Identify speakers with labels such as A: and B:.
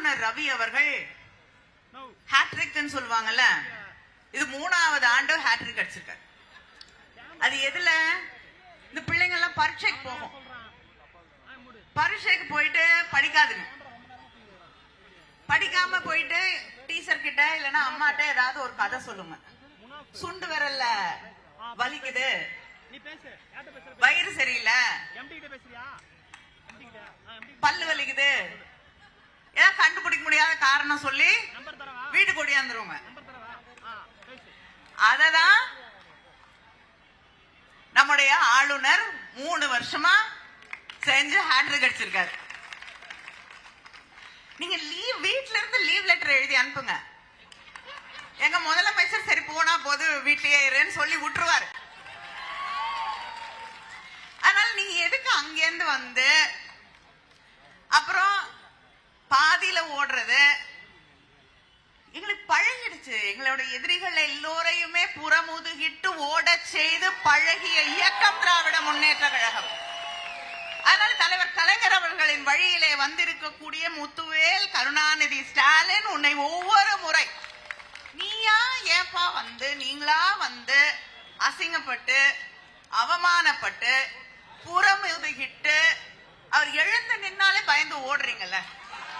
A: ஆளுநர் ரவி அவர்கள் ஹேட்ரிக்னு சொல்லுவாங்கல்ல, இது 3வது ஆண்டு ஹேட்ரிக் அடிச்சிருக்காரு. அது எதுல? இந்த பிள்ளைங்க எல்லாம் பரீட்சைக்கு போகும், பரீட்சைக்கு போயிட்டு படிக்காதுங்க, படிக்காம போயிட்டு டீச்சர் கிட்ட இல்லன்னா அம்மாட்ட ஏதாவது ஒரு கதை சொல்லுங்க. சுண்டு விரல்ல வலிக்குது, வயிறு சரியில்லை, பல்லு வலிக்குது, ஏதாவது கண்டுபிடிக்க முடியாத காரணம் சொல்லி வீட்டுக்கு ஓடியாந்துருவாங்க. அததான் நம்முடைய ஆளுநர் 3 வருஷமா செஞ்சு ஹேட்ரிக் அடிச்சிருக்காரு. நீங்க வீட்ல இருந்து லீவ் லெட்டர் எழுதி அனுப்புங்க. எங்க முதலமைச்சர் சரி போனா போது வீட்லயே இருன்னு சொல்லி விட்டுருவாரு. அதனால நீங்க எதுக்கு அங்கிருந்து வந்து அப்புறம் பாதியில ஓடுறது? எங்களுக்கு பழகிடுச்சு. எங்களோட எதிரிகள் எல்லோரையுமே புறமுதுகிட்டு ஓட செய்து பழகிய இயக்கம் திராவிட முன்னேற்ற கழகம். அதனால தலைவர் கலைஞர் அவர்களின் வழியிலே வந்திருக்கக்கூடிய முத்துவேல் கருணாநிதி ஸ்டாலின் உன்னை ஒவ்வொரு முறை நீயா ஏப்பா வந்து நீங்களா வந்து அசிங்கப்பட்டு அவமானப்பட்டு புறமுதுகிட்டு அவர் எழுந்து நின்னாலே பயந்து ஓடுறீங்கல்ல.